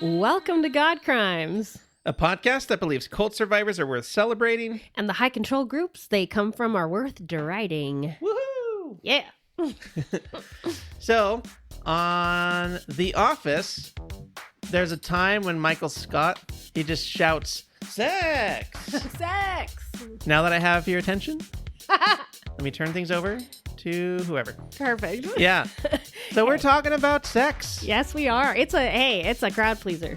Welcome to God Crimes. A podcast that believes cult survivors are worth celebrating. And the high control groups they come from are worth deriding. Woohoo! Yeah. So, on The Office, there's a time when Michael Scott, he just shouts, "Sex!" Sex! Now that I have your attention, let me turn things over to whoever. Perfect. Yeah. So we're talking about sex. Yes, we are. It's a crowd pleaser.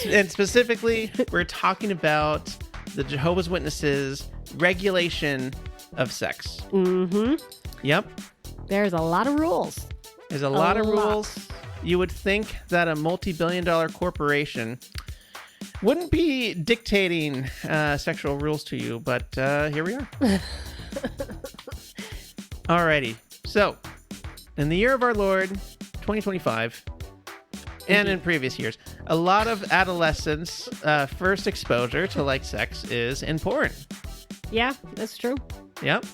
And specifically, we're talking about the Jehovah's Witnesses' regulation of sex. Mm-hmm. Yep. There's a lot of rules. There's a lot of rules. You would think that a multi-billion-dollar corporation wouldn't be dictating sexual rules to you, but here we are. Alrighty. So, in the year of our Lord, 2025, and in previous years, a lot of adolescents' first exposure to sex is in porn. Yeah, that's true. Yep.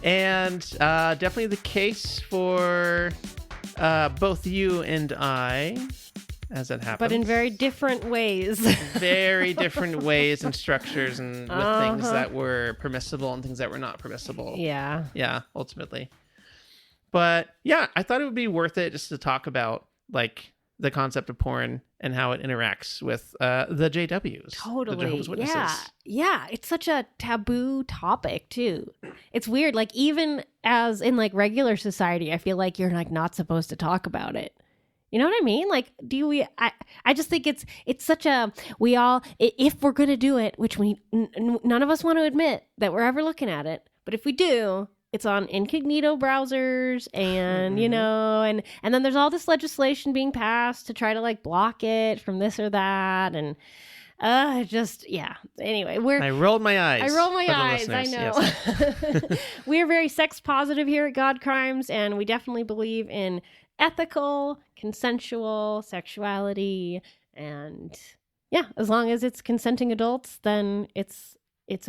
And definitely the case for both you and I, as it happens. But in very different ways. Very different ways and structures, and with things that were permissible and things that were not permissible. Yeah. Yeah, ultimately. But yeah, I thought it would be worth it just to talk about the concept of porn and how it interacts with the JWs. Totally. The Jehovah's Witnesses. Yeah. It's such a taboo topic too. It's weird. Even as in regular society, I feel like you're not supposed to talk about it. You know what I mean? I just think it's such a, we all, if we're going to do it, which none of us want to admit that we're ever looking at it. But if we do, it's on incognito browsers and, and then there's all this legislation being passed to try to block it from this or that. And anyway, I rolled my eyes. I know. Yes. We're very sex positive here at God Crimes, and we definitely believe in ethical, consensual sexuality. And yeah, as long as it's consenting adults, then it's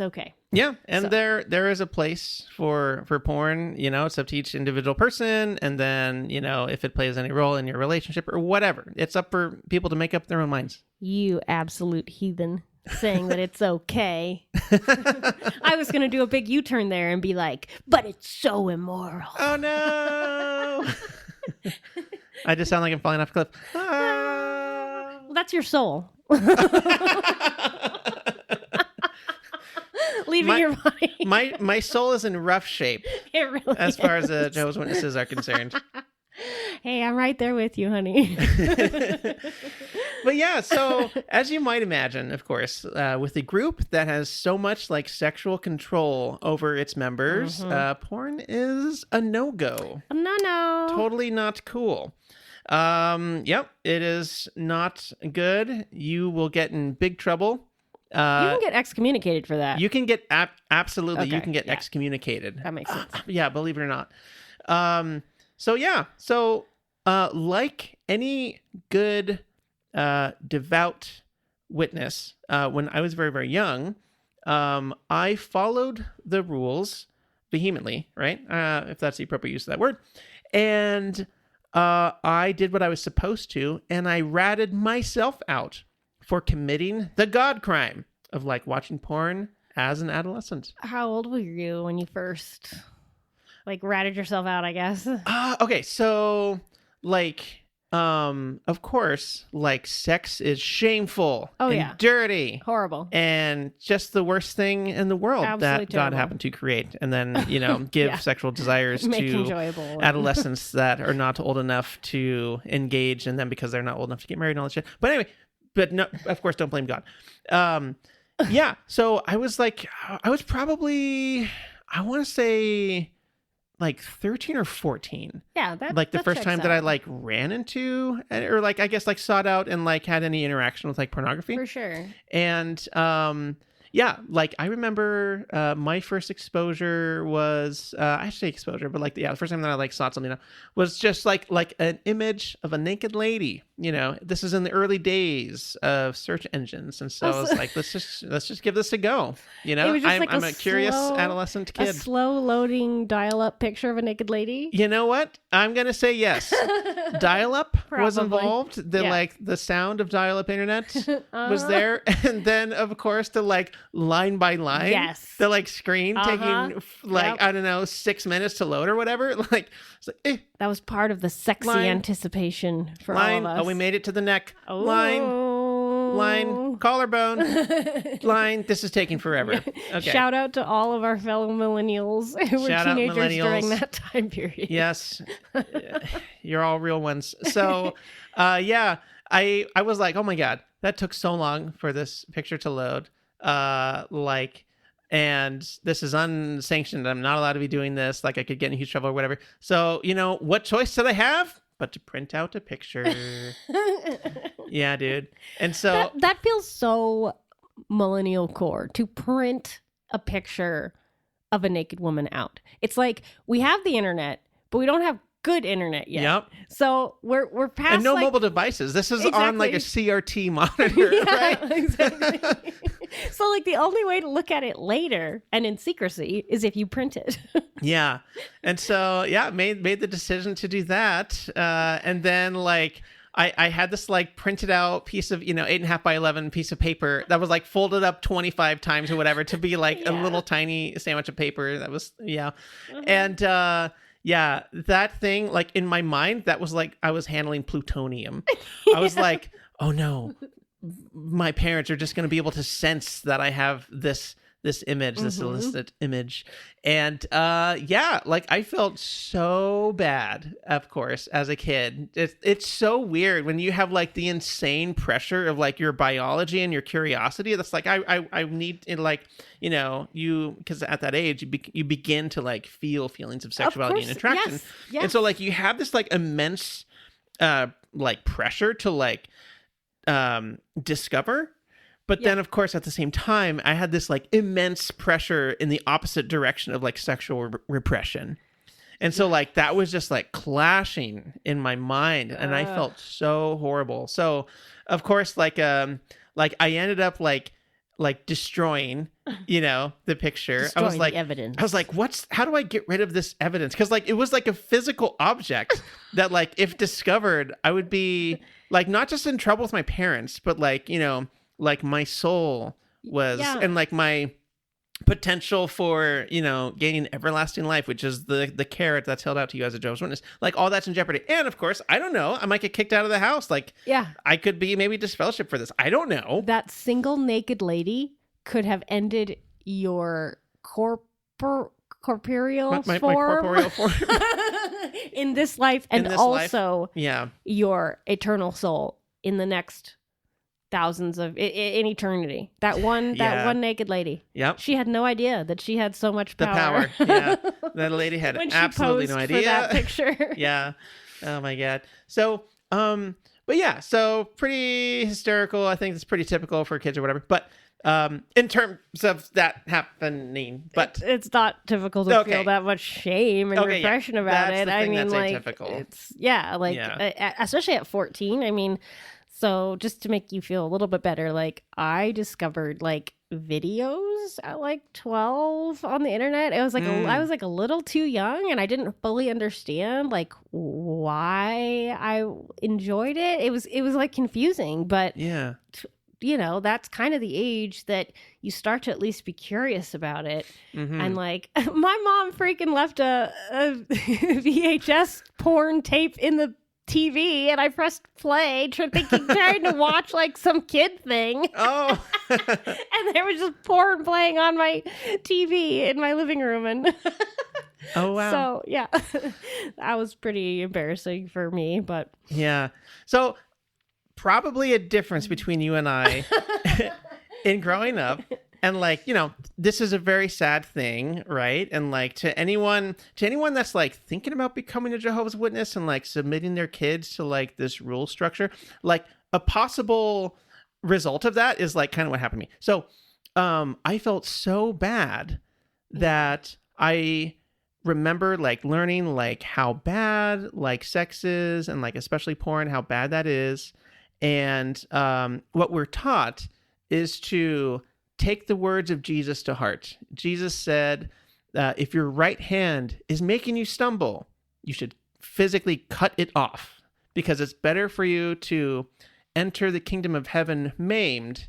okay. Yeah, and there is a place for porn, it's up to each individual person, and then, if it plays any role in your relationship or whatever, it's up for people to make up their own minds. You absolute heathen, saying that it's okay. I was going to do a big U-turn there and be like, but it's so immoral. Oh no! I just sound like I'm falling off a cliff. Well, that's your soul. Leaving your body. my soul is in rough shape. It really as far as the Jehovah's Witnesses are concerned. Hey, I'm right there with you, honey. But yeah, so as you might imagine, of course, with a group that has so much sexual control over its members, porn is a no-go. No. Totally not cool. Yep, it is not good. You will get in big trouble. You can get excommunicated for that. You can get absolutely. Okay, you can get excommunicated. That makes sense. Yeah, believe it or not. So like any good devout witness, when I was very, very young, I followed the rules vehemently, right? If that's the appropriate use of that word, and I did what I was supposed to, and I ratted myself out for committing the God crime of watching porn as an adolescent. How old were you when you first ratted yourself out, I guess? Okay, so of course, sex is shameful and dirty. Horrible. And just the worst thing in the world. Absolutely that terrible. God happened to create. And then, give sexual desires Make to enjoyable. adolescents that are not old enough to engage in them because they're not old enough to get married and all that shit. But anyway, no, of course, don't blame God. Yeah, so I was probably, I want to say 13 or 14. Yeah, the first time that I ran into, or I guess sought out and had any interaction with pornography. For sure. And yeah, like I remember my first exposure was I should say exposure, but like the first time that I like saw something was just like an image of a naked lady. This is in the early days of search engines, and so I was like, let's just give this a go. It was just I'm a curious adolescent kid. A slow loading dial-up picture of a naked lady. You know what? I'm gonna say yes. Dial-up was Probably. involved. The sound of dial-up internet was there, and then of course the like line by line, Yes. the like screen taking like Yep. I don't know 6 minutes to load or whatever. Like it's like That was part of the sexy Line. anticipation for line. all of us. Oh, we made it to the neck. Oh. Line, collarbone, line. This is taking forever. Okay. Shout out to all of our fellow millennials who were Shout out teenagers during millennials. that time period. Yes, you're all real ones. So, yeah, I was like, oh my god, that took so long for this picture to load. And this is unsanctioned. I'm not allowed to be doing this. Like, I could get in huge trouble or whatever. So, what choice did I have but to print out a picture? Yeah, dude. And so that feels so millennial core to print a picture of a naked woman out. It's like we have the internet, but we don't have good internet yet. Yep. So we're past and no like, mobile devices. This is Exactly. on like a CRT monitor, yeah, right? exactly. So like the only way to look at it later and in secrecy is if you print it. Yeah. And so, yeah, made the decision to do that. And then like, I had this like printed out piece of, 8.5 by 11 piece of paper that was like folded up 25 times or whatever to be like a little tiny sandwich of paper. That was, yeah. And, yeah, that thing, like in my mind, that was like I was handling plutonium. I was like, oh no, my parents are just going to be able to sense that I have this image, this illicit image. And yeah, like I felt so bad, of course, as a kid. It's so weird when you have like the insane pressure of like your biology and your curiosity. That's like I need to like, because at that age you begin to like feel feelings of sexuality and attraction. Yes. And so like you have this like immense like pressure to like discover. But then, of course, at the same time, I had this like immense pressure in the opposite direction of like sexual repression. And so like that was just like clashing in my mind, and I felt so horrible. So, of course, like I ended up like destroying, the picture. Destroying I was like, the evidence. I was like, how do I get rid of this evidence? Because like it was like a physical object that like if discovered, I would be like not just in trouble with my parents, but like like my soul was, and like my potential for gaining everlasting life, which is the carrot that's held out to you as a Jehovah's Witness, like all that's in jeopardy. And of course, I don't know, I might get kicked out of the house. Like I could be maybe disfellowship for this. I don't know. That single naked lady could have ended your corporeal form. My corporeal form in this life, and also your eternal soul in the next thousands of in eternity. That one naked lady. Yep. She had no idea that she had so much The power. power. Yeah. That lady had when absolutely she no posed idea. for that picture. Yeah. Oh my God. So, but yeah, so pretty hysterical. I think it's pretty typical for kids or whatever. But in terms of that happening, but it's not typical to feel that much shame and repression about it. I mean, like atypical. It's especially at 14. I mean, so just to make you feel a little bit better, like I discovered like videos at like 12 on the internet. It was like I was like a little too young, and I didn't fully understand like why I enjoyed it. It was like confusing, but yeah. That's kind of the age that you start to at least be curious about it. And like my mom freaking left a VHS porn tape in the TV, and I pressed play trying to watch like some kid thing. Oh. And there was just porn playing on my TV in my living room, and oh wow. So yeah, that was pretty embarrassing for me, but yeah. So probably a difference between you and I in growing up. And like, this is a very sad thing, right? And like to anyone that's like thinking about becoming a Jehovah's Witness and like submitting their kids to like this rule structure, like a possible result of that is like kind of what happened to me. So I felt so bad that I remember like learning like how bad like sex is, and like especially porn, how bad that is. And what we're taught is to take the words of Jesus to heart. Jesus said, if your right hand is making you stumble, you should physically cut it off, because it's better for you to enter the kingdom of heaven maimed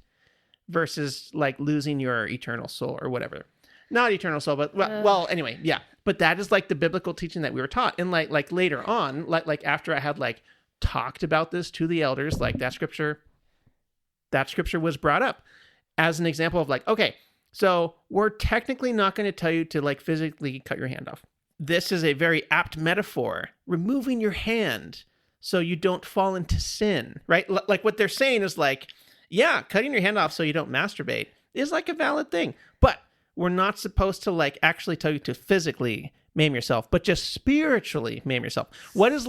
versus like losing your eternal soul or whatever. Not eternal soul, but well, anyway, yeah. But that is like the biblical teaching that we were taught. And like later on, like after I had like talked about this to the elders, like that scripture was brought up as an example of like, okay, so we're technically not going to tell you to like physically cut your hand off. This is a very apt metaphor, removing your hand so you don't fall into sin, right? Like what they're saying is like, yeah, cutting your hand off so you don't masturbate is like a valid thing, but we're not supposed to like actually tell you to physically maim yourself, but just spiritually maim yourself. What is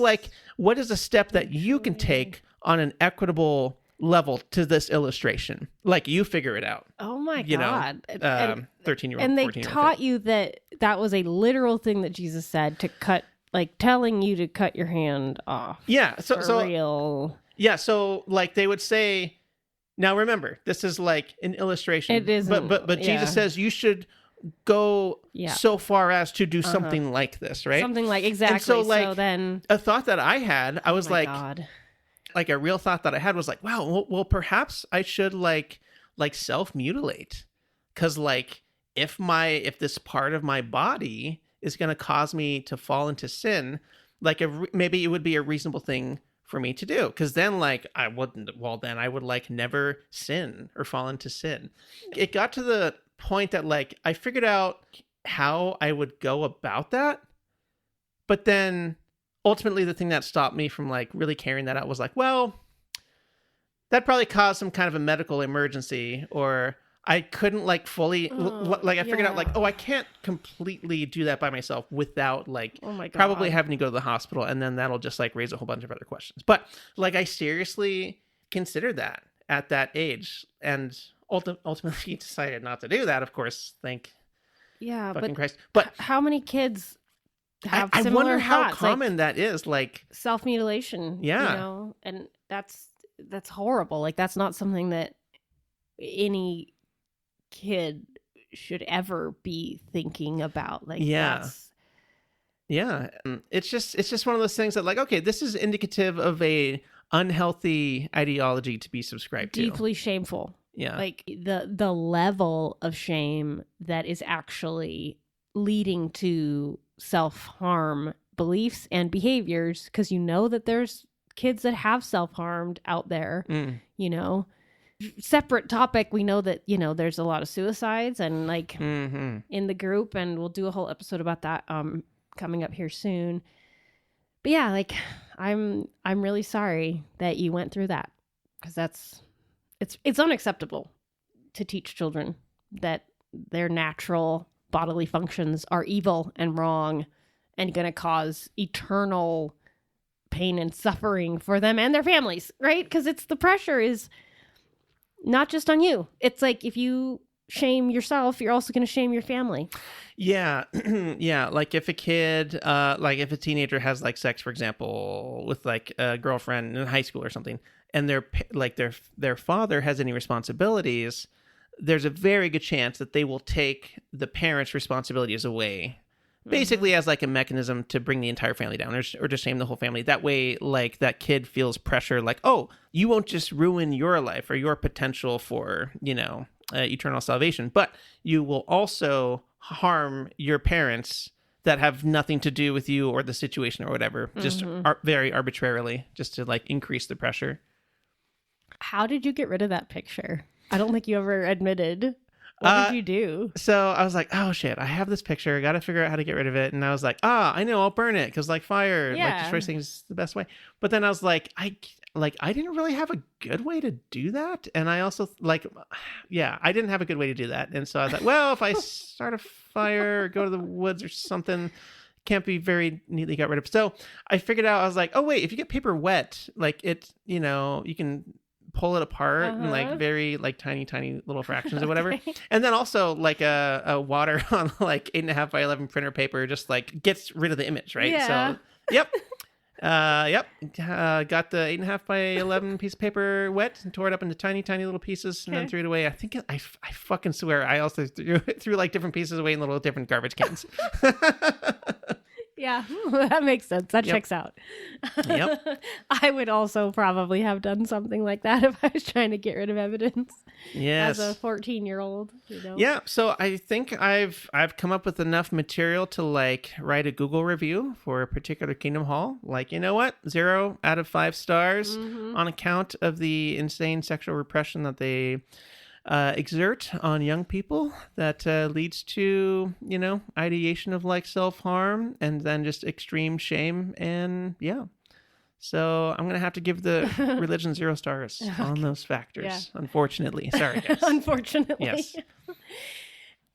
a step that you can take on an equitable level to this illustration? Like, you figure it out. Oh my God. 13-year-old. And they taught you that was a literal thing that Jesus said, to cut, like telling you to cut your hand off. Yeah. So real. Yeah. So like they would say, now remember, this is like an illustration. It isn't. But Jesus says you should go so far as to do something like this, right? Something like, exactly. And so like so then a thought that I had, I was like, God. Like a real thought that I had was like, wow, well perhaps I should like self-mutilate. Cause like if this part of my body is going to cause me to fall into sin, like maybe it would be a reasonable thing for me to do. Cause then like I would like never sin or fall into sin. It got to the point that like I figured out how I would go about that. But then ultimately the thing that stopped me from like really carrying that out was like, well, that probably caused some kind of a medical emergency, or I couldn't like fully I figured out like, I can't completely do that by myself without like probably having to go to the hospital, and then that'll just like raise a whole bunch of other questions. But like I seriously considered that at that age, and ultimately decided not to do that, of course. Thank fucking Christ. But how many kids have I similar wonder how thoughts, common like that is, like self-mutilation. Yeah. You know? And that's horrible. Like that's not something that any kid should ever be thinking about. Like it's just one of those things that like, okay, this is indicative of a unhealthy ideology to be subscribed to. Deeply shameful. Yeah. Like the level of shame that is actually leading to self-harm beliefs and behaviors, because you know that there's kids that have self-harmed out there. You know, separate topic, we know that, you know, there's a lot of suicides and like in the group, and we'll do a whole episode about that coming up here soon. But yeah, like I'm really sorry that you went through that, because it's unacceptable to teach children that their natural bodily functions are evil and wrong and going to cause eternal pain and suffering for them and their families, right? Because the pressure is not just on you. It's like if you shame yourself, you're also going to shame your family. Yeah. Yeah. Like if a kid, like if a teenager has like sex, for example, with like a girlfriend in high school or something, and their father has any responsibilities, there's a very good chance that they will take the parents' responsibilities away, basically as like a mechanism to bring the entire family down, or to shame the whole family. That way, like that kid feels pressure, like, oh, you won't just ruin your life or your potential for, you know, eternal salvation, but you will also harm your parents that have nothing to do with you or the situation or whatever, just very arbitrarily, just to like increase the pressure. How did you get rid of that picture? I don't think you ever admitted. What did you do? So I was like, oh shit, I have this picture. I got to figure out how to get rid of it. And I was like, I know, I'll burn it. Cause like fire, like destroys things the best way. But then I was like, I didn't really have a good way to do that. And I also I didn't have a good way to do that. And so I was like, well, if I start a fire or go to the woods or something, can't be very neatly got rid of. So I figured out, I was like, oh wait, if you get paper wet, like it, you know, you can pull it apart in like very like tiny little fractions or whatever. And then also like a water on like 8.5 by 11 printer paper just like gets rid of the image, right? Yeah. So yep. Got the 8.5 by 11 piece of paper wet and tore it up into tiny little pieces and then threw it away. I think I fucking swear I also threw like different pieces away in little different garbage cans. Yeah, that makes sense. That checks out. Yep. I would also probably have done something like that if I was trying to get rid of evidence. Yes. As a 14-year-old, you know. Yeah, so I think I've come up with enough material to like write a Google review for a particular Kingdom Hall. Like, you know what? 0 out of 5 stars on account of the insane sexual repression that they exert on young people that leads to, you know, ideation of like self-harm and then just extreme shame. And yeah, so I'm going to have to give the religion 0 stars on those factors, unfortunately. Sorry, guys. Unfortunately. Yes.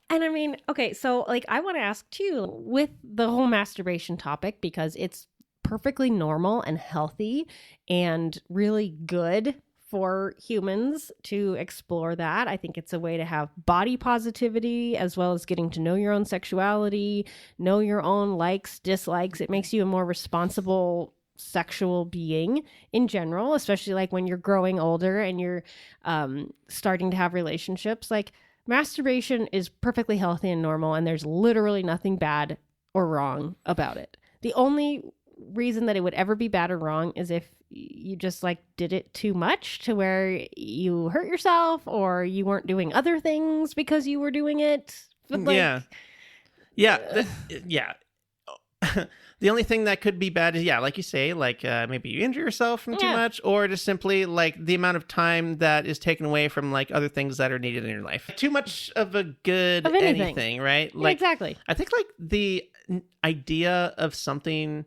And I mean, okay, so like I want to ask too, with the whole masturbation topic, because it's perfectly normal and healthy and really good for humans to explore that. I think it's a way to have body positivity as well as getting to know your own sexuality, know your own likes, dislikes. It makes you a more responsible sexual being in general, especially like when you're growing older and you're starting to have relationships. Like masturbation is perfectly healthy and normal, and there's literally nothing bad or wrong about it. The only reason that it would ever be bad or wrong is if you just like did it too much to where you hurt yourself or you weren't doing other things because you were doing it. But like, yeah. The only thing that could be bad is, like you say, like maybe you injure yourself from too much, or just simply like the amount of time that is taken away from like other things that are needed in your life. Too much of a good of anything, right? Like exactly. I think like the idea of something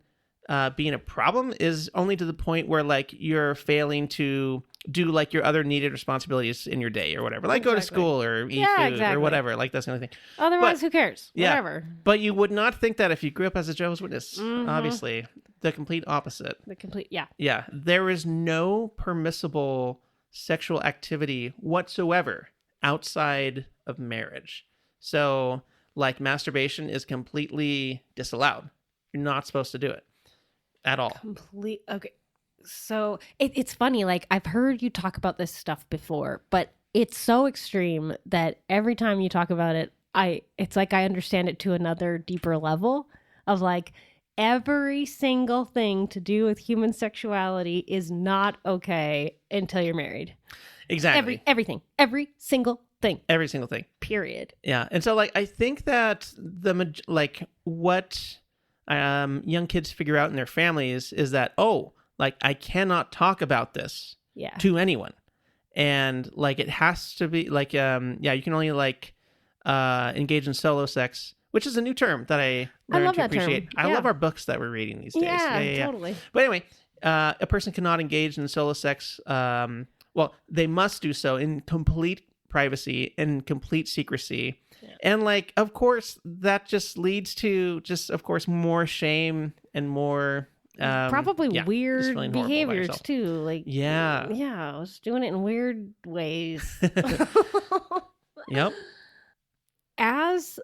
being a problem is only to the point where like you're failing to do like your other needed responsibilities in your day or whatever, like go to school or eat food or whatever. Like that's the only thing. Otherwise, who cares? Whatever. But you would not think that if you grew up as a Jehovah's Witness. Obviously, the complete opposite. Yeah. There is no permissible sexual activity whatsoever outside of marriage. So, like masturbation is completely disallowed. You're not supposed to do it at all. Okay. So it's funny, like I've heard you talk about this stuff before, but it's so extreme that every time you talk about it, it's like I understand it to another deeper level of like every single thing to do with human sexuality is not okay until you're married. Exactly. Every single thing. Every single thing. Period. Yeah. And so like I think that what young kids figure out in their families is that, like I cannot talk about this to anyone. And like it has to be like you can only like engage in solo sex, which is a new term that I learned to appreciate. I love our books that we're reading these days. Yeah, totally. But anyway, a person cannot engage in solo sex. Well, they must do so in complete privacy and complete secrecy. Yeah. And like, of course, that just leads to of course, more shame and more probably weird behaviors too. Like, I was doing it in weird ways. Yep. As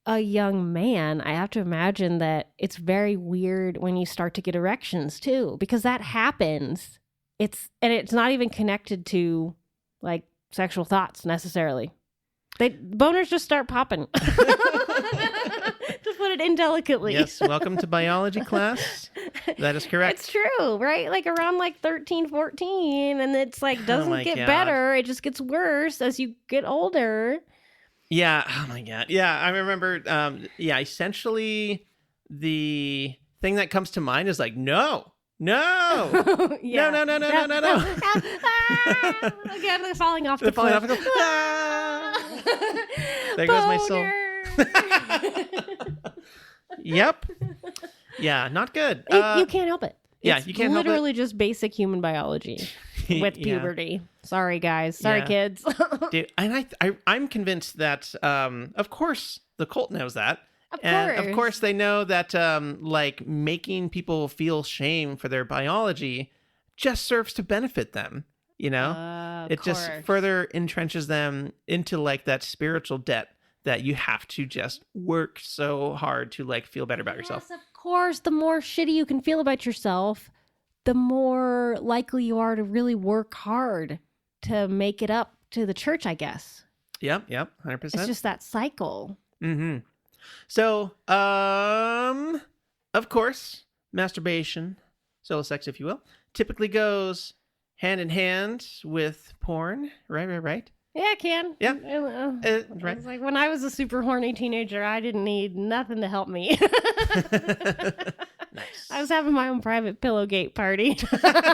a young man, I have to imagine that it's very weird when you start to get erections too, because that happens. It's not even connected to like sexual thoughts necessarily. Boners just start popping. To put it indelicately. Yes, welcome to biology class. That is correct. It's true, right? Like around like 13, 14, and it's like doesn't get better. It just gets worse as you get older. Yeah. Oh my God. Yeah, I remember. Essentially, the thing that comes to mind is like, no. No. Yeah. No. Again, they're falling off the cliff. There goes my soul. Yep. Yeah, not good. You can't help it. You can't help it. Literally just basic human biology with puberty. Sorry, guys. Sorry, kids. Dude, and I'm convinced that, of course, the cult knows that. Of course, they know that like making people feel shame for their biology just serves to benefit them. you know? It just further entrenches them into like that spiritual debt that you have to just work so hard to like feel better about yourself. Yes, of course. The more shitty you can feel about yourself, the more likely you are to really work hard to make it up to the church, I guess. Yep, 100%. It's just that cycle. Mm-hmm. So, of course, masturbation, solo sex, if you will, typically goes hand in hand with porn. Right. Yeah, it can. Yeah. Right. It's like when I was a super horny teenager, I didn't need nothing to help me. Nice. I was having my own private Pillowgate party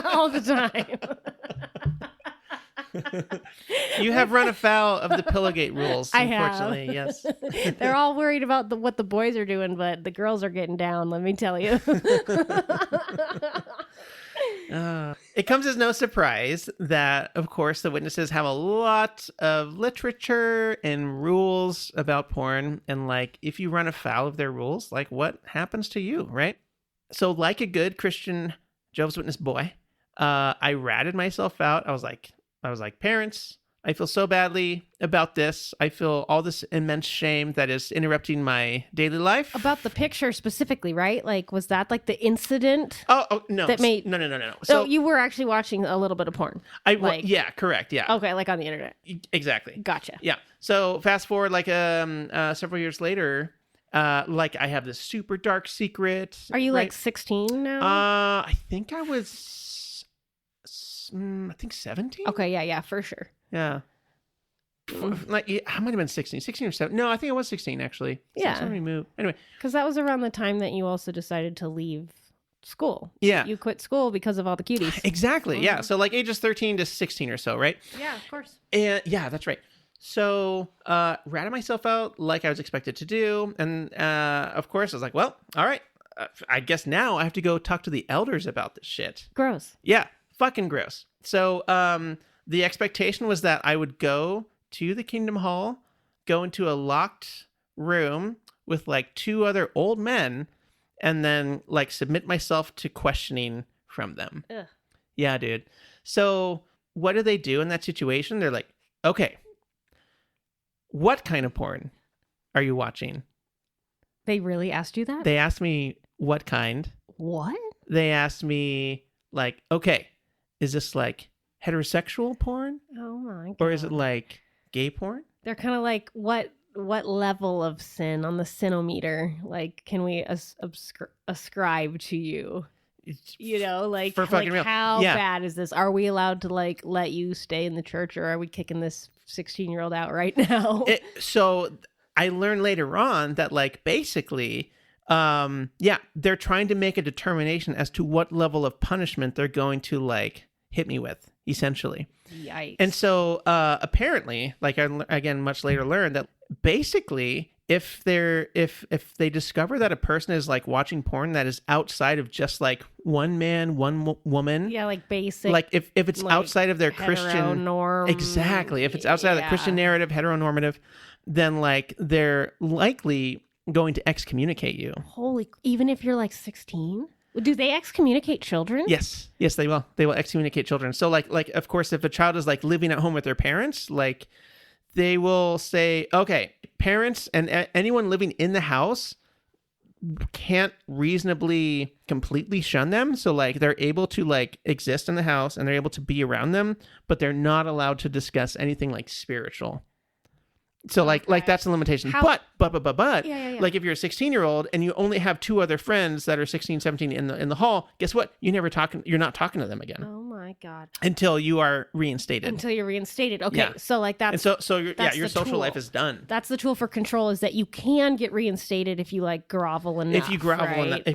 all the time. You have run afoul of the Pillowgate rules, unfortunately. Yes. They're all worried about what the boys are doing, but the girls are getting down, let me tell you. It comes as no surprise that, of course, the witnesses have a lot of literature and rules about porn. And, like, if you run afoul of their rules, like, what happens to you, right? So, like a good Christian Jehovah's Witness boy, I ratted myself out. I was like, parents, I feel so badly about this. I feel all this immense shame that is interrupting my daily life. About the picture specifically, right? Like, was that like the incident? Oh no. That made... No. So you were actually watching a little bit of porn? Yeah, correct, yeah. Okay, like on the internet. Exactly. Gotcha. Yeah. So fast forward like several years later, like I have this super dark secret. Are you like 16 now? I think I was, I think 17. Okay, yeah, for sure. Yeah. Like I might have been 16 or 17. No, I think I was 16 actually. Yeah. So let me move. Anyway, because that was around the time that you also decided to leave school. Yeah. You quit school because of all the cuties. Exactly. Mm-hmm. Yeah. So like ages 13 to 16 or so, right? Yeah, of course. And yeah, that's right. So ratted myself out like I was expected to do. And of course I was like, well, all right. I guess now I have to go talk to the elders about this shit. Gross. Yeah. Fucking gross. So the expectation was that I would go to the Kingdom Hall, go into a locked room with like two other old men, and then like submit myself to questioning from them. Ugh. Yeah, dude. So what do they do in that situation? They're like, okay, what kind of porn are you watching? They really asked you that? They asked me what kind. What? They asked me like, okay, is this like heterosexual porn? Oh my God. Or is it like gay porn? They're kind of like, what level of sin on the sinometer, like, can we ascribe to you? You know, like, for fucking real. How bad is this? Are we allowed to like let you stay in the church, or are we kicking this 16-year-old out right now? So I learned later on that like basically, they're trying to make a determination as to what level of punishment they're going to like hit me with, essentially. Yikes. And so apparently, like I again much later learned that basically if they discover that a person is like watching porn that is outside of just like one man, one woman, yeah, like basic, like if it's like outside of their Christian norm, exactly, if it's outside of the Christian narrative, heteronormative, then like they're likely going to excommunicate you. Even if you're like 16? Do they excommunicate children? Yes, they will. They will excommunicate children. So like of course, if a child is like living at home with their parents, like they will say, okay, parents and anyone living in the house can't reasonably completely shun them. So like they're able to like exist in the house and they're able to be around them, but they're not allowed to discuss anything like spiritual. So like that's a limitation. But yeah. Like if you're a 16-year-old and you only have two other friends that are 16, 17 in the hall, guess what? You're not talking to them again. Oh my God. Until you are reinstated. Until you're reinstated. Okay. Yeah. So like that's and so your social life is done. That's the tool for control, is that you can get reinstated if you like grovel enough. If you grovel right?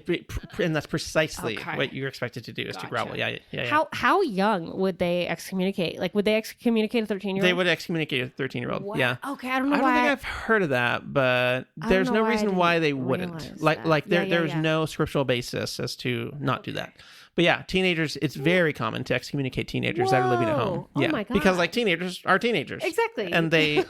and that's precisely what you're expected to do is to grovel. Yeah. How young would they excommunicate? Like would they excommunicate a 13-year-old? They would excommunicate a 13-year-old. What? Yeah. Okay. I don't think I've heard of that, but there's no reason why they wouldn't. There's no scriptural basis as to not do that. But yeah, teenagers, it's very common to excommunicate teenagers that are living at home. Oh yeah, my God. Because like teenagers are teenagers. Exactly. And they,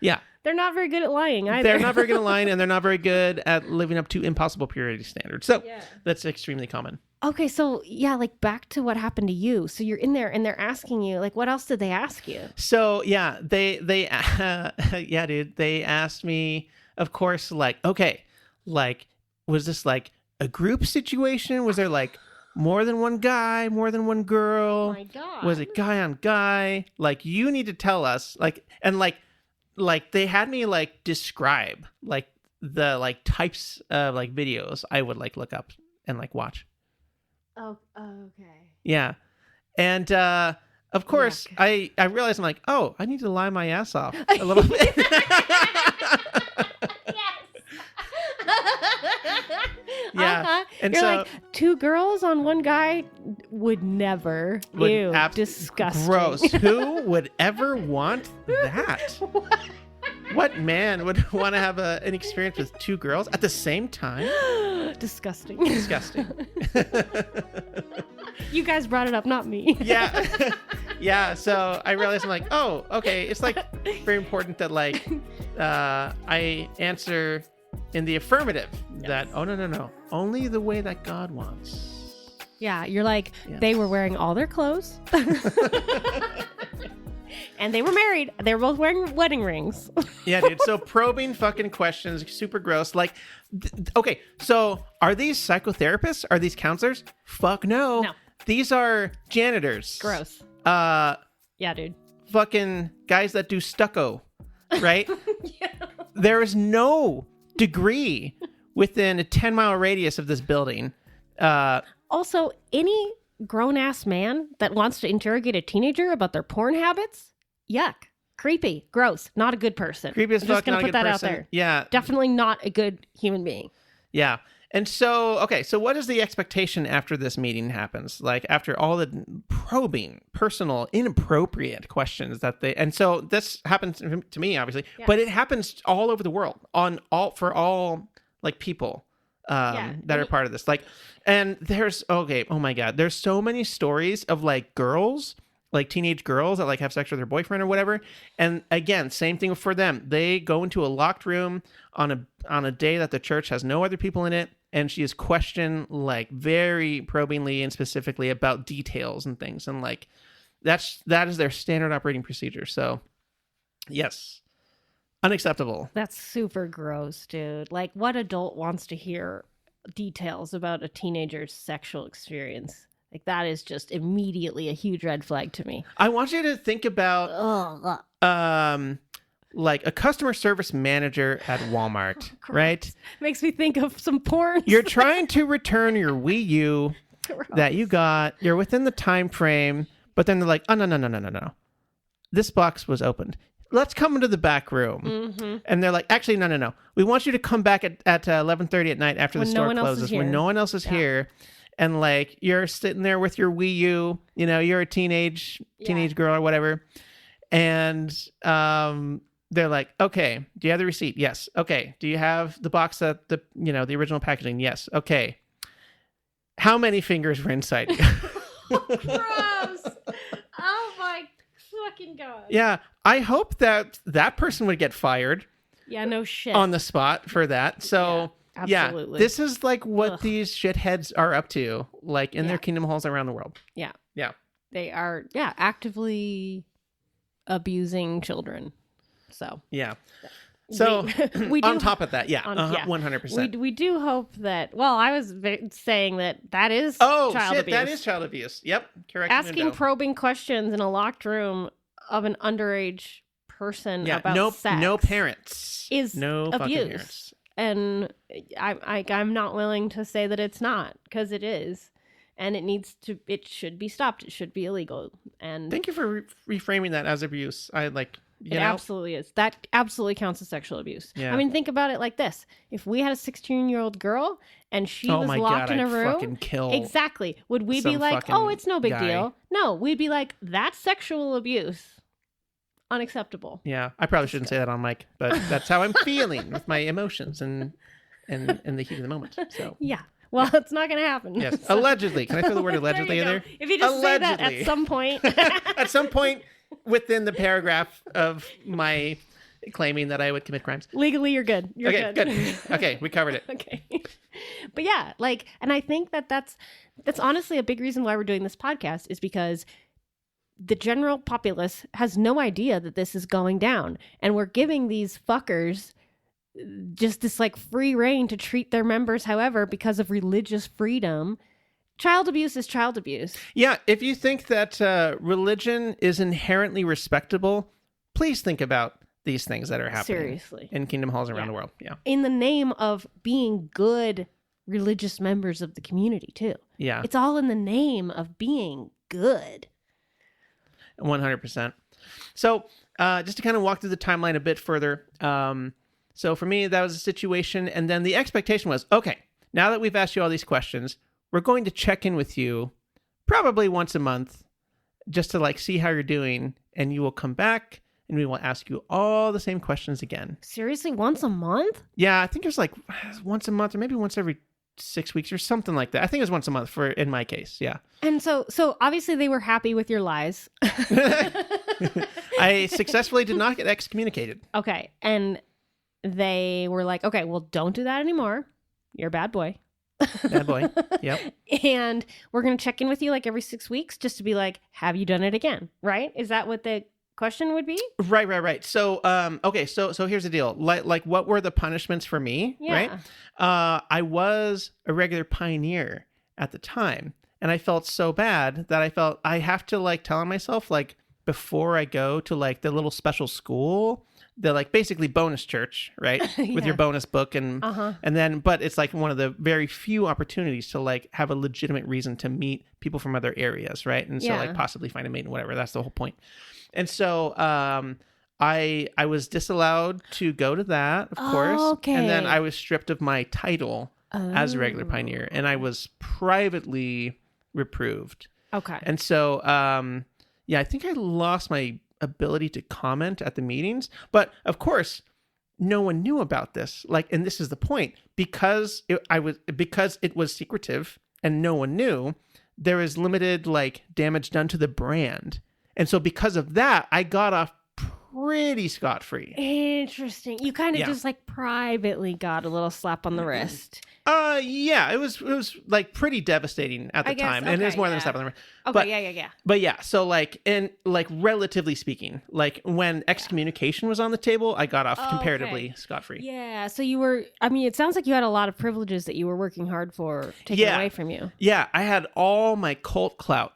yeah. They're not very good at lying either. They're not very good at lying, and they're not very good at living up to impossible purity standards. So that's extremely common. Okay, so yeah, like back to what happened to you. So you're in there and they're asking you, like, what else did they ask you? So yeah, yeah, dude, they asked me, of course, like, okay, like, was this like a group situation? Was there like more than one guy, more than one girl? Oh my God. Was it guy on guy? Like, you need to tell us, like, and like they had me like describe like the like types of like videos I would like look up and like watch. Oh, okay. Yeah. And of course, I realized I'm like, oh, I need to lie my ass off a little bit. Yeah. And you're so, like, 2 girls on 1 guy would never. Ew, disgusting. Gross. Who would ever want that? What man would want to have an experience with 2 girls at the same time? Disgusting. Disgusting. You guys brought it up, not me. Yeah. Yeah. So I realized I'm like, oh, okay. It's like very important that like I answer in the affirmative. Yes. That, oh, no. Only the way that God wants. Yeah. You're like, Yeah. They were wearing all their clothes. And they were married. They were both wearing wedding rings. Yeah, dude. So probing fucking questions, super gross. Like, okay, so are these psychotherapists? Are these counselors? Fuck no. No. These are janitors. Gross. Yeah, dude. Fucking guys that do stucco, right? Yeah. There is no degree within a 10-mile radius of this building. Also, any grown-ass man that wants to interrogate a teenager about their porn habits, yuck. Creepy. Gross. Not a good person. Creepy as I'm fuck, just gonna not a put good that person. out there. Yeah. Definitely not a good human being. Yeah. And so, okay, so what is the expectation after this meeting happens? Like, after all the probing, personal, inappropriate questions that they... And so this happens to me, obviously, Yeah. but it happens all over the world, for all, like, people that are part of this. Like, and there's... Okay, oh my God. There's so many stories of, like, girls... like teenage girls that like have sex with their boyfriend or whatever. And again, same thing for them. They go into a locked room on a day that the church has no other people in it. And she is questioned like very probingly and specifically about details and things. And like, that is their standard operating procedure. So yes, unacceptable. That's super gross, dude. Like, what adult wants to hear details about a teenager's sexual experience? Like, that is just immediately a huge red flag to me. I want you to think about like a customer service manager at Walmart, right? Makes me think of some porn. You're trying to return your Wii U Gross. that you got. You're within the time frame, but then they're like, oh, no. This box was opened. Let's come into the back room. Mm-hmm. And they're like, actually, no. We want you to come back at 11:30 at night after the store closes when no one else is here. And like, you're sitting there with your Wii U, you know, you're a teenage girl or whatever. And they're like, okay, do you have the receipt? Yes. Okay. Do you have the box that the original packaging? Yes. Okay. How many fingers were inside you? Gross. Oh my fucking God. Yeah. I hope that person would get fired. Yeah, no shit. On the spot for that. So absolutely. This is like what these shitheads are up to, like in their kingdom halls around the world. Yeah. Yeah. They are, actively abusing children. So. Yeah. So we do, on top of that, 100%. We do hope that, well, I was saying that is child abuse. That is child abuse. Yep. Correct. Asking probing questions in a locked room of an underage person about sex. No parents. Is no abuse. Fucking parents. And I'm not willing to say that it's not, because it is. And it should be stopped. It should be illegal. And thank you for reframing that as abuse. It absolutely is. That absolutely counts as sexual abuse. Yeah. I mean, think about it like this. If we had a 16-year-old girl and she was locked in a room. Fucking kill exactly. Would we be like, oh, it's no big deal? No, we'd be like, that's sexual abuse. Unacceptable. Yeah. I probably shouldn't say that on mic, but that's how I'm feeling with my emotions and the heat of the moment. So yeah. Well, it's not going to happen. Yes. So. Allegedly. Can I throw the word allegedly in there? If you just say that at some point. At some point within the paragraph of my claiming that I would commit crimes. Legally, you're good. You're good. Okay, we covered it. Okay. But yeah, like, and I think that's honestly a big reason why we're doing this podcast is because the general populace has no idea that this is going down, and we're giving these fuckers just this like free reign to treat their members however because of religious freedom. Child abuse is child abuse. Yeah, if you think that religion is inherently respectable, please think about these things that are happening Seriously. in kingdom halls around the world. Yeah. In the name of being good religious members of the community, too. Yeah. It's all in the name of being good. 100%. So just to kind of walk through the timeline a bit further. So for me, that was a situation. And then the expectation was, okay, now that we've asked you all these questions, we're going to check in with you probably once a month just to like see how you're doing. And you will come back and we will ask you all the same questions again. Seriously, once a month? Yeah, I think it was like once a month or maybe once every 6 weeks or something like that. I think it was once a month in my case. Yeah. And so obviously they were happy with your lies. I successfully did not get excommunicated. Okay. And they were like, okay, well, don't do that anymore. You're a bad boy. Bad boy. Yep. And we're going to check in with you like every 6 weeks just to be like, have you done it again? Right? Is that what the question would be? Right. So, okay. So here's the deal. Like what were the punishments for me? Yeah. Right. I was a regular pioneer at the time, and I felt so bad that I felt I have to like tell myself like before I go to like the little special school, the like basically bonus church, right? With your bonus book and then, but it's like one of the very few opportunities to like have a legitimate reason to meet people from other areas, right? And so like possibly find a mate and whatever. That's the whole point. And so I was disallowed to go to that, of course. Okay. And then I was stripped of my title as a regular pioneer, and I was privately reproved. Okay. And so I think I lost my ability to comment at the meetings, but of course no one knew about this. Like, and this is the point, because it was secretive and no one knew, there was limited like damage done to the brand. And so because of that, I got off pretty scot-free. Interesting. You kind of just like privately got a little slap on the wrist. Yeah, it was like pretty devastating at the time. And it was more than a slap on the wrist. Okay, But yeah, so like, and like relatively speaking, like when excommunication was on the table, I got off comparatively scot-free. Yeah, so you were, I mean, it sounds like you had a lot of privileges that you were working hard for taken away from you. Yeah, I had all my cult clout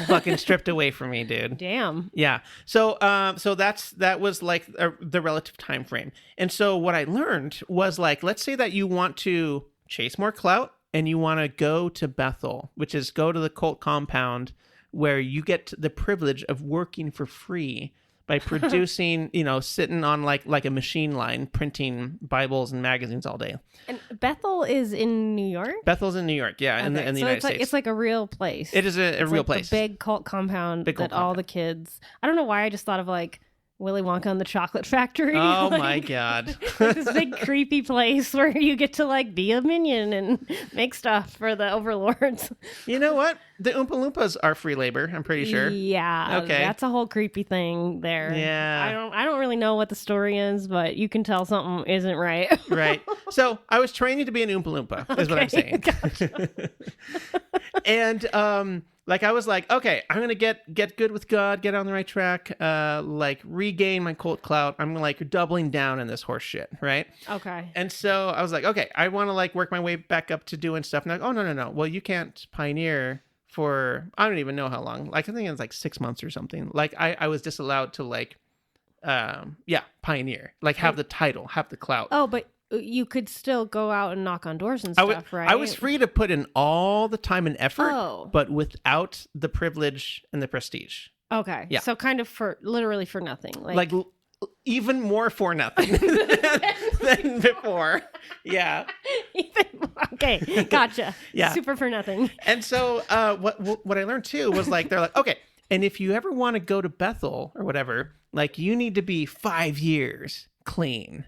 fucking stripped away from me, dude. Damn. Yeah. So that was like the relative time frame. And so what I learned was like, let's say that you want to chase more clout and you want to go to Bethel, which is go to the cult compound where you get the privilege of working for free by producing, sitting on like a machine line, printing Bibles and magazines all day. And Bethel is in New York? Bethel's in New York, yeah, in the United States. It's like a real place. It is a real place. The big cult compound all the kids. I don't know why I just thought of like Willy Wonka and the Chocolate Factory. Oh my God. Like this big creepy place where you get to like be a minion and make stuff for the overlords. You know what? The Oompa Loompas are free labor, I'm pretty sure. Yeah. Okay. That's a whole creepy thing there. Yeah. I don't really know what the story is, but you can tell something isn't right. Right. So I was training to be an Oompa Loompa, is what I'm saying. Gotcha. And like I was like, okay, I'm gonna get good with God, get on the right track, like regain my cult clout. I'm like doubling down in this horse shit, right? Okay. And so I was like, okay, I want to like work my way back up to doing stuff. And like, oh no. Well, you can't pioneer for I don't even know how long. Like I think it was like 6 months or something. Like I was disallowed to like, pioneer, like have the title, have the clout. Oh, but you could still go out and knock on doors and stuff, right? I was free to put in all the time and effort, but without the privilege and the prestige. Okay. Yeah. So kind of literally for nothing. Like even more for nothing than before. Yeah. Okay. Gotcha. Yeah. Super for nothing. And so what I learned too was like, they're like, okay, and if you ever want to go to Bethel or whatever, like you need to be 5 years clean.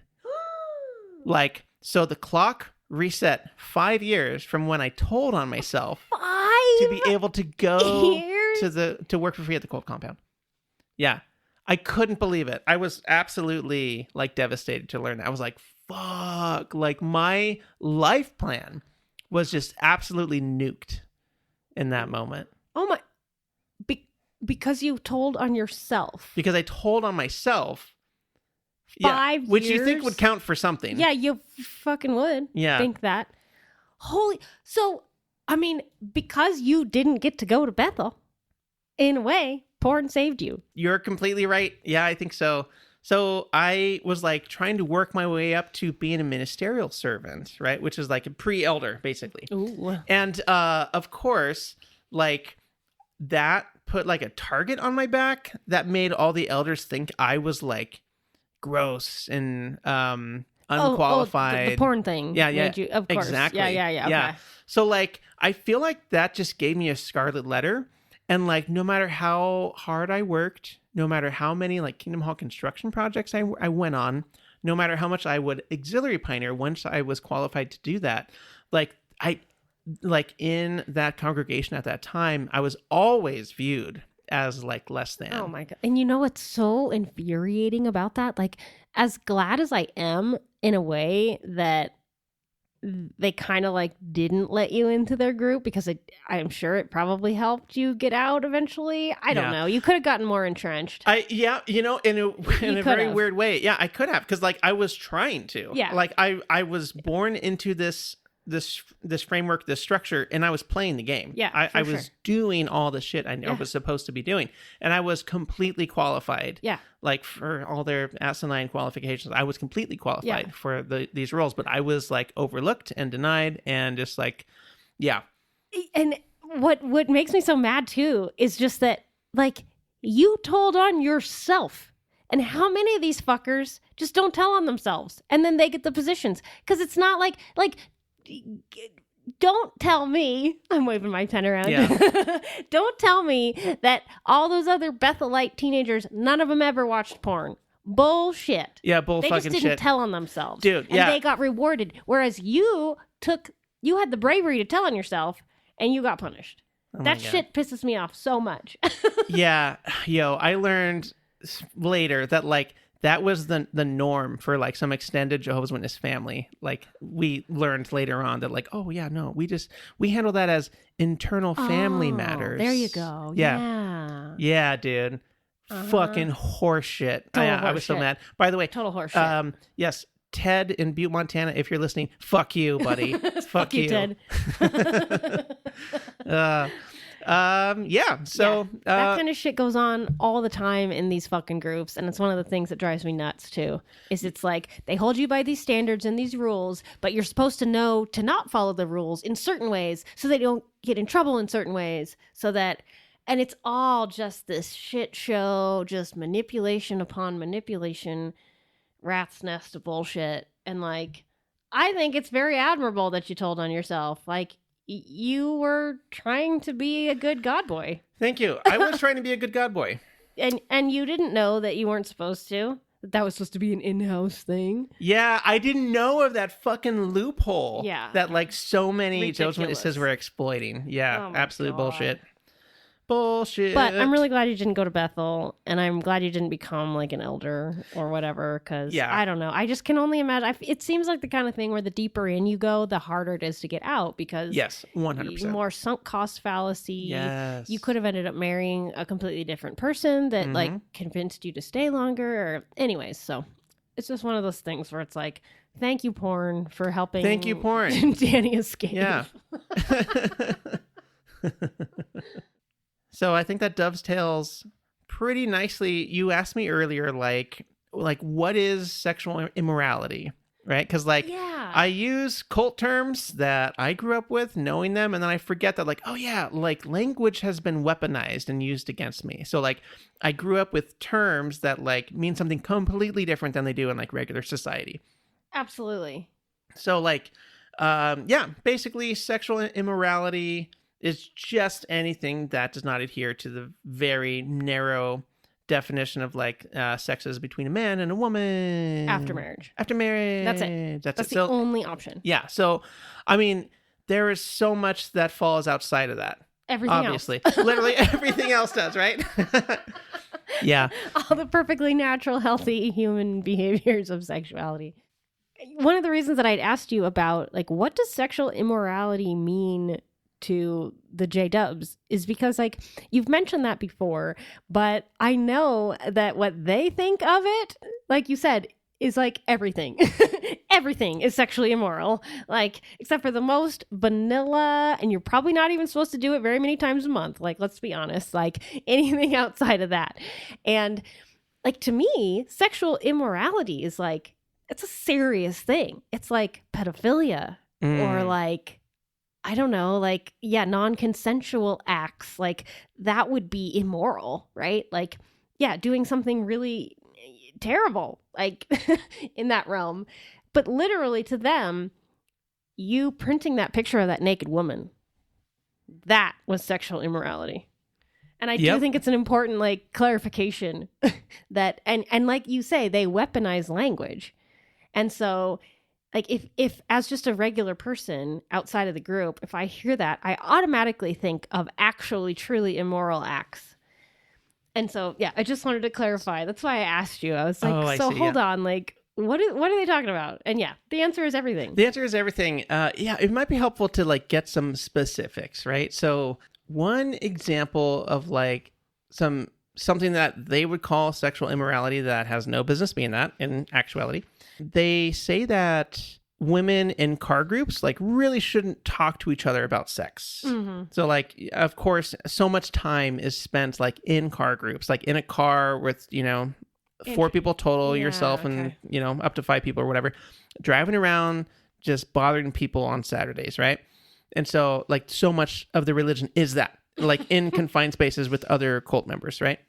Like, so the clock reset 5 years from when I told on myself to be able to go to work for free at the cult compound. Yeah. I couldn't believe it. I was absolutely like devastated to learn that. I was like, fuck, like my life plan was just absolutely nuked in that moment. Oh my, because you told on yourself. Because I told on myself. 5 years? Which you think would count for something. Yeah, you fucking would. Yeah. Think that. So, I mean, because you didn't get to go to Bethel, in a way, porn saved you. You're completely right. Yeah, I think so. So I was like trying to work my way up to being a ministerial servant, right? Which is like a pre-elder, basically. Ooh. And of course, like that put like a target on my back that made all the elders think I was like gross and unqualified. The porn thing. Yeah. Of course. Exactly. Yeah. Okay. So like, I feel like that just gave me a scarlet letter. And like, no matter how hard I worked, no matter how many like Kingdom Hall construction projects I went on, no matter how much I would auxiliary pioneer once I was qualified to do that, like in that congregation at that time, I was always viewed as like less than. Oh my God. And you know what's so infuriating about that? Like, as glad as I am in a way that they kind of like didn't let you into their group, because I'm sure it probably helped you get out eventually. I don't know. You could have gotten more entrenched. In a very weird way. Yeah, I could have, because like I was trying to. Yeah. Like I was born into this framework, this structure, and I was playing the game. Yeah, I was doing all the shit I was supposed to be doing, and I was completely qualified. Yeah. Like for all their asinine qualifications, I was completely qualified for these roles, but I was like overlooked and denied, and just like, yeah. And what makes me so mad too is just that like you told on yourself. And how many of these fuckers just don't tell on themselves and then they get the positions? Because it's not like don't tell me, I'm waving my pen around. Yeah. Don't tell me that all those other Bethelite teenagers, none of them ever watched porn. Bullshit. Yeah, They just didn't tell on themselves. Dude, and they got rewarded. Whereas you had the bravery to tell on yourself and you got punished. That shit pisses me off so much. Yeah. I learned later that like that was the norm for like some extended Jehovah's Witness family. Like we learned later on that like, oh yeah, no, we handle that as internal family matters. There you go. Yeah, dude. Fucking horseshit. I was so mad. By the way, total horseshit. Yes, Ted in Butte, Montana, if you're listening, fuck you, buddy. Fuck you, Ted. So that kind of shit goes on all the time in these fucking groups, and it's one of the things that drives me nuts too. Is it's like they hold you by these standards and these rules, but you're supposed to know to not follow the rules in certain ways, so they don't get in trouble in certain ways, and it's all just this shit show, just manipulation upon manipulation, rat's nest of bullshit. And like, I think it's very admirable that you told on yourself. Like, you were trying to be a good God boy. Thank you. I was trying to be a good God boy. And you didn't know that you weren't supposed to. That was supposed to be an in-house thing. Yeah, I didn't know of that fucking loophole. Yeah. That like so many Jehovah's Witnesses were exploiting. Yeah, absolute bullshit. Bullshit. But I'm really glad you didn't go to Bethel, and I'm glad you didn't become like an elder or whatever, because I don't know. I just can only imagine. It seems like the kind of thing where the deeper in you go, the harder it is to get out, because yes, 100%. More sunk cost fallacy. Yes. You could have ended up marrying a completely different person that like convinced you to stay longer. Or anyways, so it's just one of those things where it's like, thank you, porn, for helping. Thank you, porn. Danny escape. Yeah. So I think that dovetails pretty nicely. You asked me earlier, like what is sexual immorality, right? Because I use cult terms that I grew up with, knowing them, and then I forget that like, oh yeah, like language has been weaponized and used against me. So like I grew up with terms that like mean something completely different than they do in like regular society. Absolutely. So like, basically sexual immorality is just anything that does not adhere to the very narrow definition of like sex is between a man and a woman after marriage. That's it. That's the only option. Yeah. So, I mean, there is so much that falls outside of that. Everything obviously. else. Literally everything else does, right? Yeah. All the perfectly natural, healthy human behaviors of sexuality. one of the reasons that I'd asked you about, like, what does sexual immorality mean to the J-dubs is because, like, you've mentioned that before, but I know that what they think of it, like you said, is like everything. Everything is sexually immoral, like, except for the most vanilla, and you're probably not even supposed to do it very many times a month. Like, let's be honest, like anything outside of that. And like, to me, sexual immorality is like, it's a serious thing. It's like pedophilia or like, I don't know, like, yeah, non-consensual acts. Like, that would be immoral, right? Like, yeah, doing something really terrible, like in that realm. But literally to them, you printing that picture of that naked woman, that was sexual immorality. And I do think it's an important, like, clarification that, and like you say, they weaponize language. And so, like, if as just a regular person outside of the group, if I hear that, I automatically think of actually truly immoral acts. And so, yeah, I just wanted to clarify. That's why I asked you. I was like, hold on, like, what are they talking about? And yeah, the answer is everything. The answer is everything. Yeah, it might be helpful to like get some specifics, right? So one example of like something that they would call sexual immorality that has no business being that in actuality, they say that women in car groups like really shouldn't talk to each other about sex. Mm-hmm. So like, of course, so much time is spent like in car groups, like in a car with, you know, 4 people total, yourself and, you know, up to 5 people or whatever, driving around, just bothering people on Saturdays, right? And so like so much of the religion is that, like in confined spaces with other cult members, right?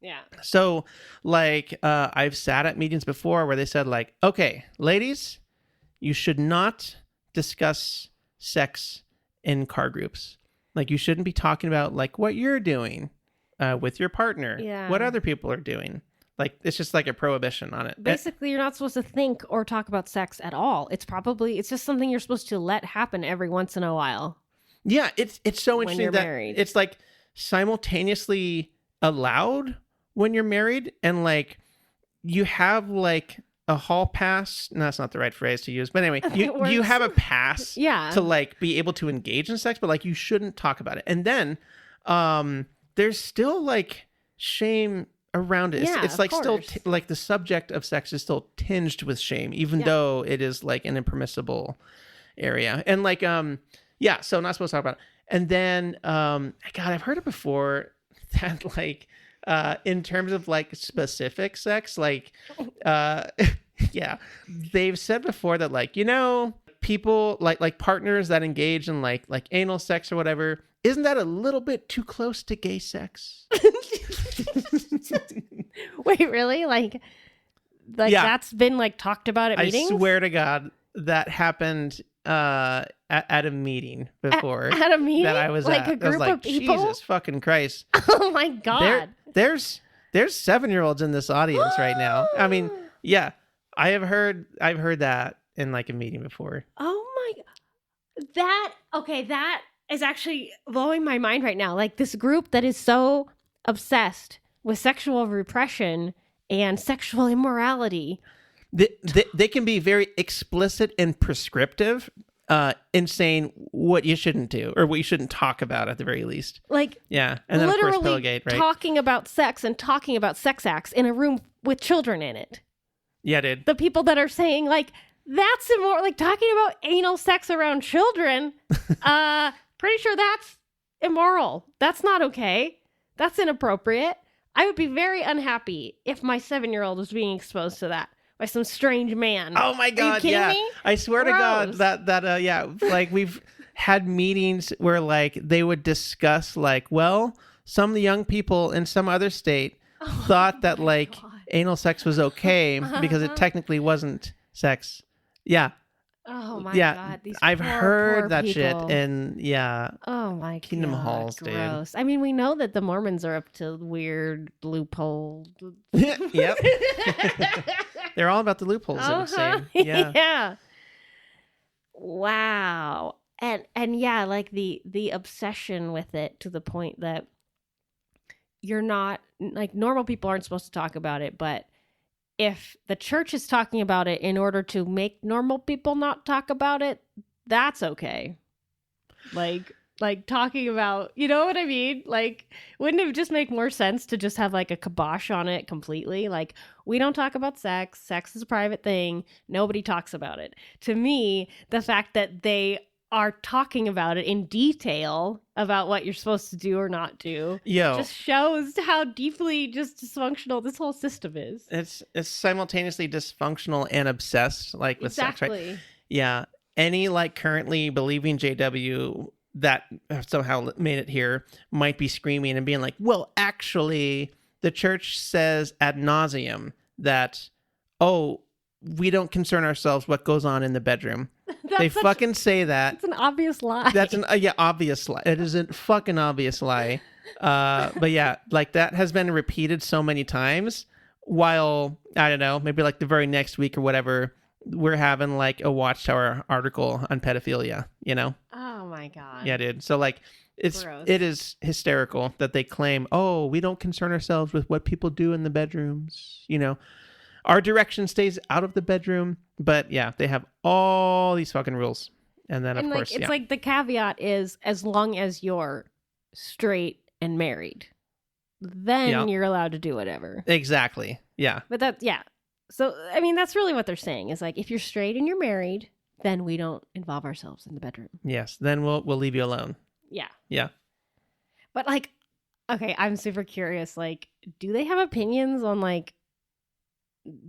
Yeah. So like I've sat at meetings before where they said like, okay, ladies, you should not discuss sex in car groups. Like you shouldn't be talking about like what you're doing with your partner, what other people are doing. Like, it's just like a prohibition on it. Basically, you're not supposed to think or talk about sex at all. It's just something you're supposed to let happen every once in a while. Yeah, it's so interesting that married. It's like simultaneously allowed when you're married, and like you have like a hall pass. No, that's not the right phrase to use. But anyway, you have a pass to like be able to engage in sex, but like you shouldn't talk about it. And then there's still like shame around it. It's like still like the subject of sex is still tinged with shame, even though it is like an impermissible area. And like so not supposed to talk about it. And then God, I've heard it before that like in terms of like specific sex, like they've said before that like, you know, people like partners that engage in like anal sex or whatever, isn't that a little bit too close to gay sex? Wait, really? Like that's been like talked about at meetings? I swear to God, that happened at a meeting before. At a meeting? That I was like at. A group of people? Jesus fucking Christ. Oh my God. There's 7-year-olds in this audience right now. I mean, yeah, I've heard that in like a meeting before. Oh my, that is actually blowing my mind right now. Like this group that is so obsessed with sexual repression and sexual immorality. They can be very explicit and prescriptive in saying what you shouldn't do or what you shouldn't talk about at the very least. Like, yeah. And then literally of course Pillowgate, right? Talking about sex and talking about sex acts in a room with children in it. Yeah, dude. The people that are saying like, that's immoral, like talking about anal sex around children, pretty sure that's immoral. That's not okay. That's inappropriate. I would be very unhappy if my 7-year-old was being exposed to that by some strange man. Oh my God, are you kidding me? I swear to God that like we've had meetings where like they would discuss like, well, some young people in some other state thought that like anal sex was okay because it technically wasn't sex. Yeah. Oh my God. These I've heard poor that people. shit and oh my Kingdom God, Halls, gross. dude. I mean, we know that the Mormons are up to weird loophole. Yep. They're all about the loopholes, I would say. Yeah. Yeah. Wow. And yeah, like the obsession with it to the point that you're not like normal people aren't supposed to talk about it, but if the church is talking about it in order to make normal people not talk about it, that's okay. Like talking about, you know what I mean? Like, wouldn't it just make more sense to just have like a kibosh on it completely? Like, we don't talk about sex. Sex is a private thing. Nobody talks about it. To me, the fact that they are talking about it in detail about what you're supposed to do or not do just shows how deeply just dysfunctional this whole system is. It's simultaneously dysfunctional and obsessed, like with sex, right? Yeah. Any like currently believing JW that somehow made it here might be screaming and being like, well, actually, the church says ad nauseum that, oh, we don't concern ourselves what goes on in the bedroom. They fucking say that. It's an obvious lie. That's an obvious lie. It is a fucking obvious lie. But yeah, like that has been repeated so many times. While I don't know, maybe like the very next week or whatever, we're having like a Watchtower article on pedophilia. You know? Oh my god. Yeah, dude. So like, Gross. it is hysterical that they claim, oh, we don't concern ourselves with what people do in the bedrooms. You know. Our direction stays out of the bedroom, but yeah, they have all these fucking rules. And then, of course, it's like the caveat is as long as you're straight and married, then you're allowed to do whatever. Exactly. Yeah. But so, I mean, that's really what they're saying is like, if you're straight and you're married, then we don't involve ourselves in the bedroom. Yes. Then we'll leave you alone. Yeah. Yeah. But like, okay, I'm super curious. Like, do they have opinions on like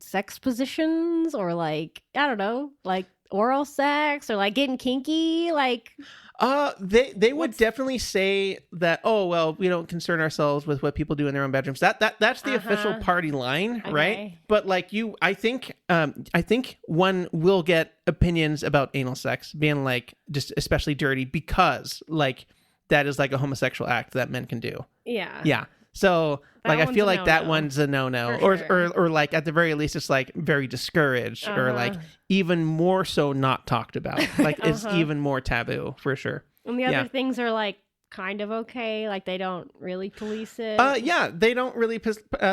sex positions or like, I don't know, like oral sex or like getting kinky? Like, they would definitely say that, oh, well, we don't concern ourselves with what people do in their own bedrooms. That's the official party line, okay. Right? But like I think one will get opinions about anal sex being like just especially dirty because like that is like a homosexual act that men can do. Yeah. Yeah. So like I feel like that one's a no-no, or like at the very least it's like very discouraged, or like even more so not talked about. Like it's even more taboo for sure. And the other things are like kind of okay, like they don't really police it. Yeah, they don't really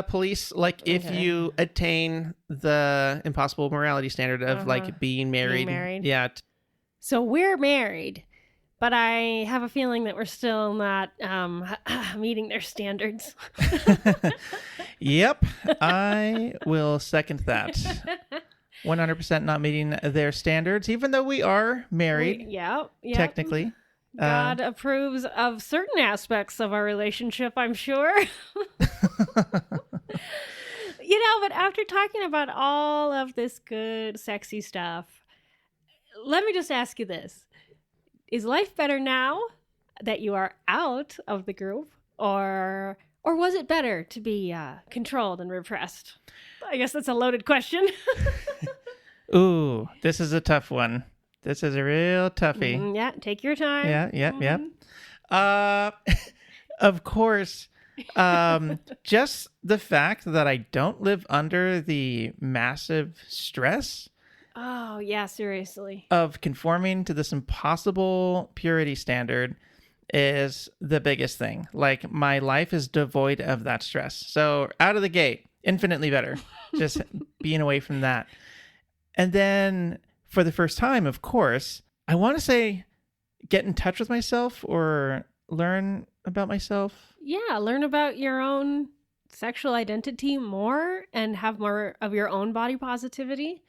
police like if you attain the impossible morality standard of like being married. Yeah. So we're married. But I have a feeling that we're still not meeting their standards. Yep, I will second that. 100% not meeting their standards, even though we are married. Yep. Technically. God approves of certain aspects of our relationship, I'm sure. But after talking about all of this good, sexy stuff, let me just ask you this. Is life better now that you are out of the group, or was it better to be controlled and repressed? I guess that's a loaded question. Ooh, this is a tough one. This is a real toughie. Yeah, take your time. Yeah. Of course, just the fact that I don't live under the massive stress. Oh, yeah, seriously. Of conforming to this impossible purity standard is the biggest thing. Like, my life is devoid of that stress. So, out of the gate, infinitely better. Just being away from that. And then, for the first time, of course, I want to say get in touch with myself or learn about myself. Yeah, learn about your own sexual identity more and have more of your own body positivity.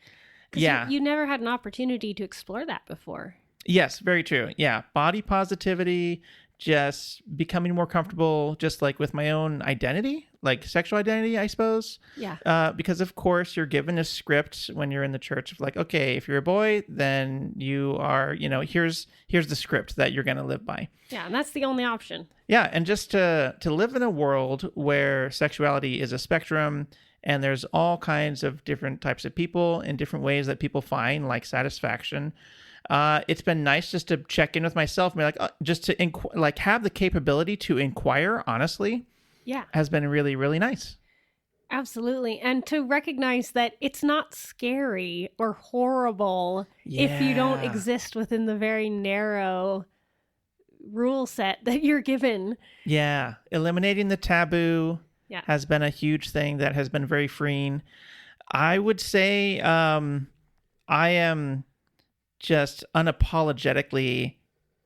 Yeah. You never had an opportunity to explore that before. Yes, very true. Yeah. Body positivity, just becoming more comfortable just like with my own identity, like sexual identity, I suppose. Yeah. Because of course you're given a script when you're in the church of like, okay, if you're a boy, then you are, here's the script that you're going to live by. Yeah. And that's the only option. Yeah. And just to live in a world where sexuality is a spectrum, and there's all kinds of different types of people in different ways that people find like satisfaction. It's been nice just to check in with myself and be like, just to have the capability to inquire, honestly. Yeah. Has been really, really nice. Absolutely. And to recognize that it's not scary or horrible if you don't exist within the very narrow rule set that you're given. Yeah. Eliminating the taboo. Yeah. Has been a huge thing that has been very freeing. I would say I am just unapologetically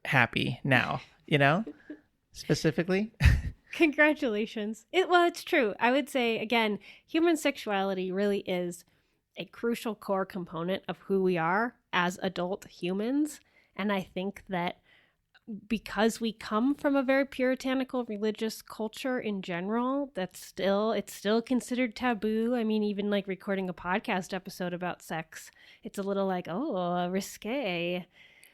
happy now, specifically. Congratulations. It's true. I would say, again, human sexuality really is a crucial core component of who we are as adult humans. And I think that because we come from a very puritanical religious culture in general, it's still considered taboo. I mean, even like recording a podcast episode about sex, it's a little like, oh, risque.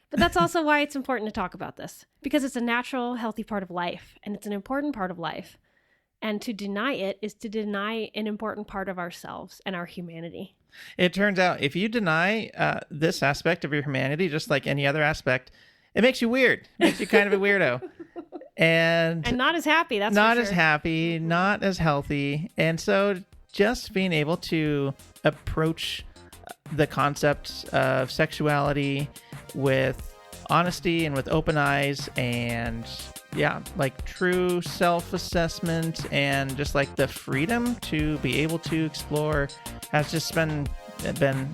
But that's also why it's important to talk about this, because it's a natural, healthy part of life, and it's an important part of life. And to deny it is to deny an important part of ourselves and our humanity. It turns out if you deny this aspect of your humanity, just like any other aspect, it makes you weird. It makes you kind of a weirdo. And not as happy, that's not for as sure. happy, not as healthy. And so just being able to approach the concept of sexuality with honesty and with open eyes and like true self-assessment and just like the freedom to be able to explore has just been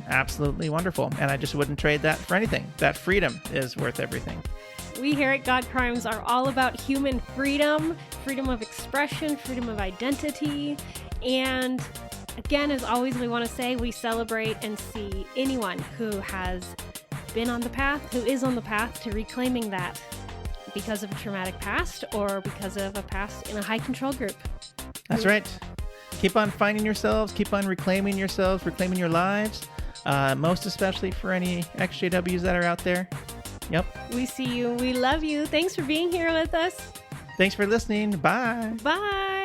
absolutely wonderful. And I just wouldn't trade that for anything. That freedom is worth everything. We here at God Crimes are all about human freedom, freedom of expression, freedom of identity. And again, as always, we want to say we celebrate and see anyone who has been on the path, who is on the path to reclaiming that because of a traumatic past or because of a past in a high control group. That's right. Keep on finding yourselves, keep on reclaiming yourselves, reclaiming your lives, most especially for any XJWs that are out there. Yep. We see you. We love you. Thanks for being here with us. Thanks for listening. Bye. Bye.